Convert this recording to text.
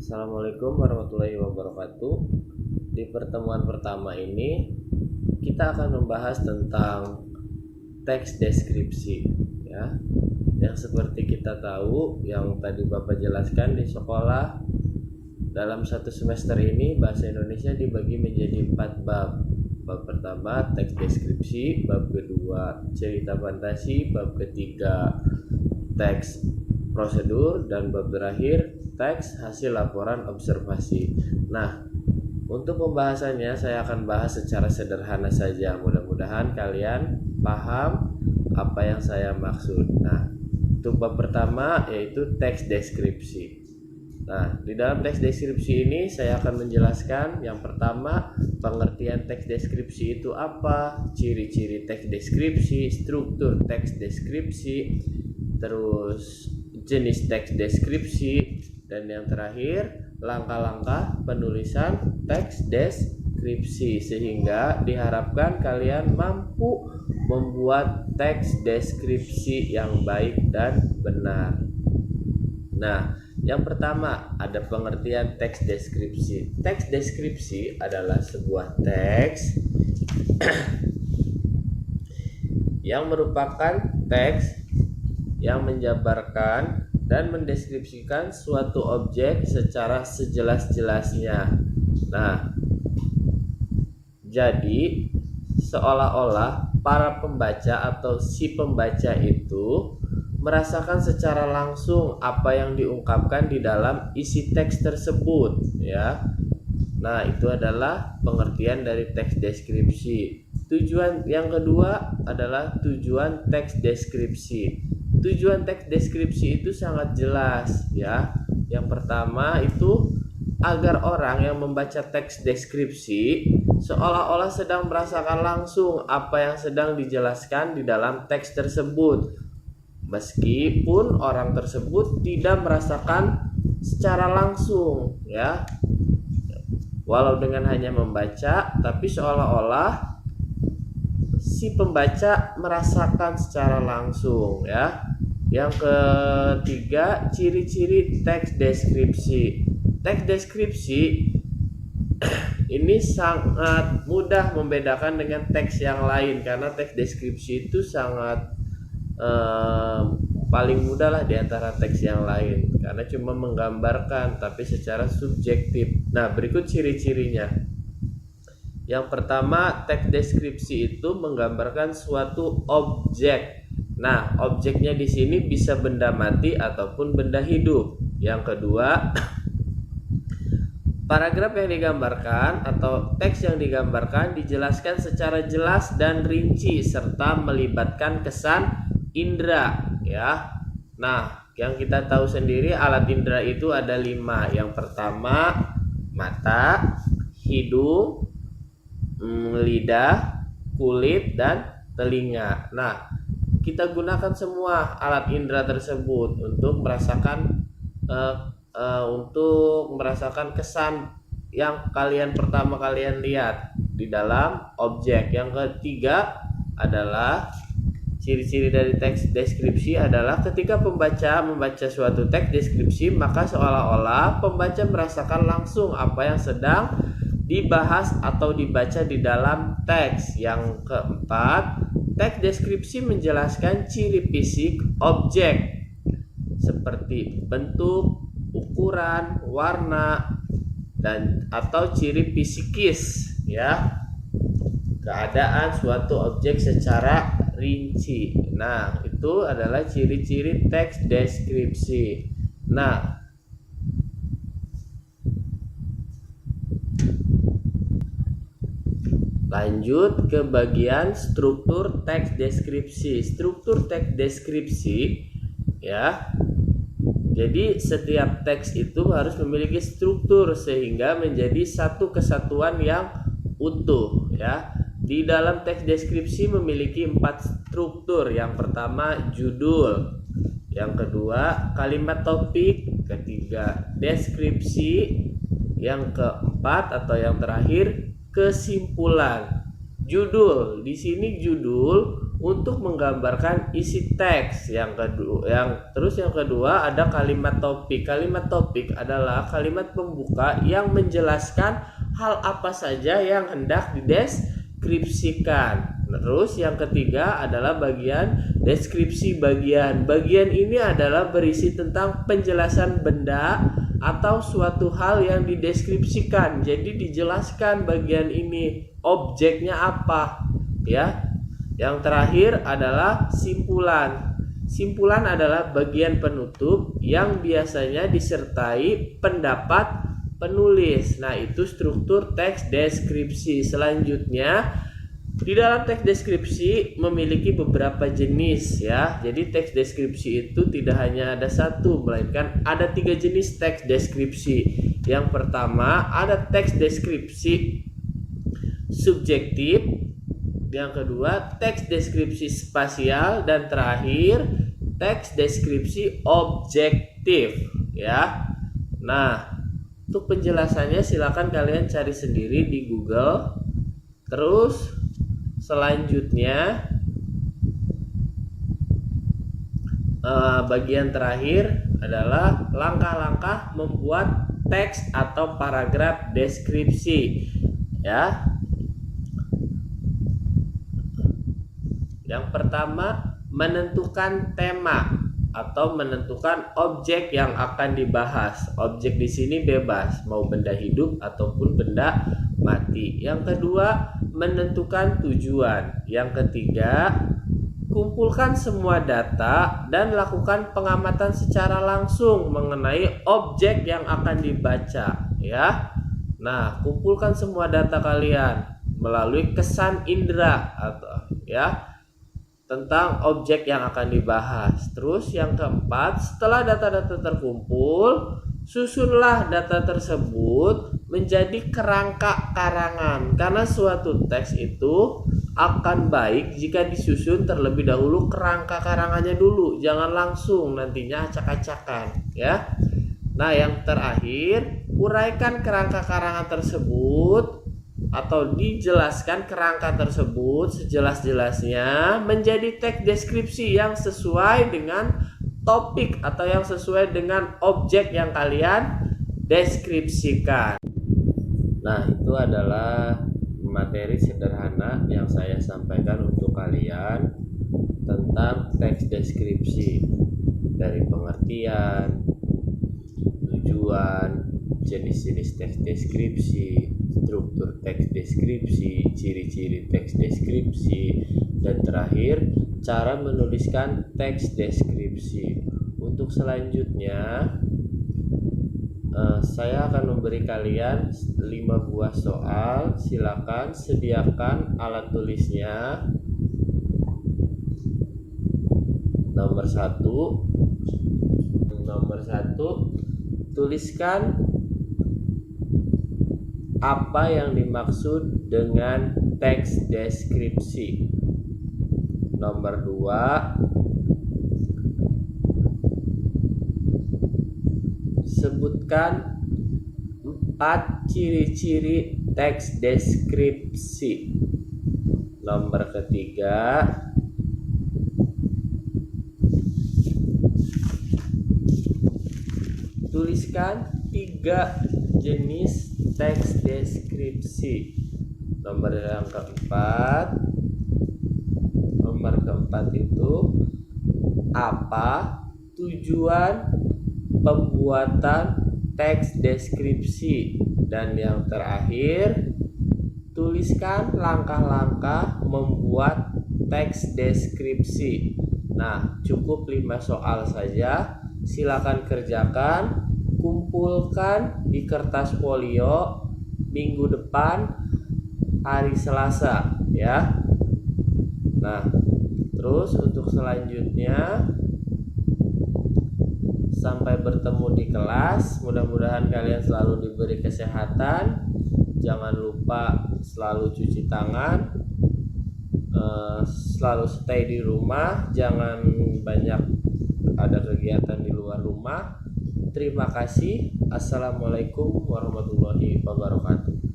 Assalamualaikum warahmatullahi wabarakatuh. Di pertemuan pertama ini kita akan membahas tentang teks deskripsi ya. Yang seperti kita tahu, yang tadi Bapak jelaskan di sekolah, dalam satu semester ini bahasa Indonesia dibagi menjadi 4 bab. Bab pertama teks deskripsi, bab kedua cerita fantasi, bab ketiga teks prosedur, dan bab terakhir teks hasil laporan observasi. Nah, untuk pembahasannya saya akan bahas secara sederhana saja. Mudah-mudahan kalian paham apa yang saya maksud. Nah, untuk bab pertama yaitu teks deskripsi. Nah, di dalam teks deskripsi ini saya akan menjelaskan yang pertama, pengertian teks deskripsi itu apa, ciri-ciri teks deskripsi, struktur teks deskripsi, terus jenis teks deskripsi, dan yang terakhir langkah-langkah penulisan teks deskripsi, sehingga diharapkan kalian mampu membuat teks deskripsi yang baik dan benar. Nah, yang pertama ada pengertian teks deskripsi. Teks deskripsi adalah sebuah teks yang merupakan teks yang menjabarkan dan mendeskripsikan suatu objek secara sejelas-jelasnya. Nah, jadi seolah-olah para pembaca atau si pembaca itu merasakan secara langsung apa yang diungkapkan di dalam isi teks tersebut ya. Nah, itu adalah pengertian dari teks deskripsi. Tujuan yang kedua adalah tujuan teks deskripsi. Tujuan teks deskripsi itu sangat jelas ya. Yang pertama itu agar orang yang membaca teks deskripsi seolah-olah sedang merasakan langsung apa yang sedang dijelaskan di dalam teks tersebut, meskipun orang tersebut tidak merasakan secara langsung ya. Walau dengan hanya membaca, tapi seolah-olah si pembaca merasakan secara langsung ya. Yang ketiga, ciri-ciri teks deskripsi. Teks deskripsi ini sangat mudah membedakan dengan teks yang lain, karena teks deskripsi itu sangat paling mudah lah di antara teks yang lain, karena cuma menggambarkan tapi secara subjektif. Nah, berikut ciri-cirinya. Yang pertama, teks deskripsi itu menggambarkan suatu objek. Nah, objeknya di sini bisa benda mati ataupun benda hidup. Yang kedua, paragraf yang digambarkan atau teks yang digambarkan dijelaskan secara jelas dan rinci serta melibatkan kesan indera ya. Nah, yang kita tahu sendiri alat indera itu ada 5. Yang pertama mata, hidung, lidah, kulit, dan telinga. Nah, kita gunakan semua alat indera tersebut untuk merasakan kesan yang pertama kalian lihat di dalam objek. Yang ketiga adalah ciri-ciri dari teks deskripsi adalah ketika pembaca membaca suatu teks deskripsi, maka seolah-olah pembaca merasakan langsung apa yang sedang dibahas atau dibaca di dalam teks. Yang keempat, teks deskripsi menjelaskan ciri fisik objek seperti bentuk, ukuran, warna, dan atau ciri fisikis ya, keadaan suatu objek secara rinci. Nah, itu adalah ciri-ciri teks deskripsi. Nah, lanjut ke bagian struktur teks deskripsi. Struktur teks deskripsi ya. Jadi setiap teks itu harus memiliki struktur sehingga menjadi satu kesatuan yang utuh ya. Di dalam teks deskripsi memiliki 4 struktur. Yang pertama judul, yang kedua kalimat topik, ketiga deskripsi, yang keempat atau yang terakhir kesimpulan. Judul, di sini judul untuk menggambarkan isi teks. Yang kedua ada kalimat topik. Kalimat topik adalah kalimat pembuka yang menjelaskan hal apa saja yang hendak dideskripsikan. Terus yang ketiga adalah bagian deskripsi bagian. Bagian ini adalah berisi tentang penjelasan benda atau suatu hal yang dideskripsikan. Jadi dijelaskan bagian ini objeknya apa, ya. Yang terakhir adalah simpulan. Simpulan adalah bagian penutup yang biasanya disertai pendapat penulis. Nah, itu struktur teks deskripsi. Selanjutnya, di dalam teks deskripsi memiliki beberapa jenis, ya. Jadi teks deskripsi itu tidak hanya ada satu, melainkan ada 3 jenis teks deskripsi. Yang pertama ada teks deskripsi subjektif, yang kedua teks deskripsi spasial, dan terakhir teks deskripsi objektif, ya. Nah, untuk penjelasannya silakan kalian cari sendiri di Google. Terus selanjutnya bagian terakhir adalah langkah-langkah membuat teks atau paragraf deskripsi, ya. Yang pertama, menentukan tema atau menentukan objek yang akan dibahas. Objek di sini bebas, mau benda hidup ataupun benda mati. Yang kedua, menentukan tujuan. Yang ketiga, kumpulkan semua data dan lakukan pengamatan secara langsung mengenai objek yang akan dibaca, ya. Nah, kumpulkan semua data kalian melalui kesan indera atau, ya, tentang objek yang akan dibahas. Terus yang keempat, setelah data-data terkumpul, susunlah data tersebut menjadi kerangka karangan. Karena suatu teks itu akan baik jika disusun terlebih dahulu kerangka karangannya dulu, jangan langsung nantinya acak-acakan, ya. Nah, yang terakhir, uraikan kerangka karangan tersebut atau dijelaskan kerangka tersebut sejelas-jelasnya menjadi teks deskripsi yang sesuai dengan topik atau yang sesuai dengan objek yang kalian deskripsikan. Nah, itu adalah materi sederhana yang saya sampaikan untuk kalian tentang teks deskripsi, dari pengertian, tujuan, jenis-jenis teks deskripsi, struktur teks deskripsi, ciri-ciri teks deskripsi, dan terakhir cara menuliskan teks deskripsi. Untuk selanjutnya saya akan memberi kalian 5 buah soal. Silakan sediakan alat tulisnya. Nomor 1, tuliskan apa yang dimaksud dengan teks deskripsi. Nomor 2, sebutkan 4 ciri-ciri teks deskripsi. Nomor 3, tuliskan 3 jenis teks deskripsi. Nomor keempat itu apa tujuan pembuatan teks deskripsi. Dan yang terakhir, tuliskan langkah-langkah membuat teks deskripsi. Nah, cukup 5 soal saja. Silakan kerjakan, kumpulkan di kertas folio minggu depan hari Selasa, ya. Nah, terus untuk selanjutnya sampai bertemu di kelas. Mudah-mudahan kalian selalu diberi kesehatan. Jangan lupa selalu cuci tangan, selalu stay di rumah, jangan banyak ada kegiatan di luar rumah. Terima kasih. Assalamualaikum warahmatullahi wabarakatuh.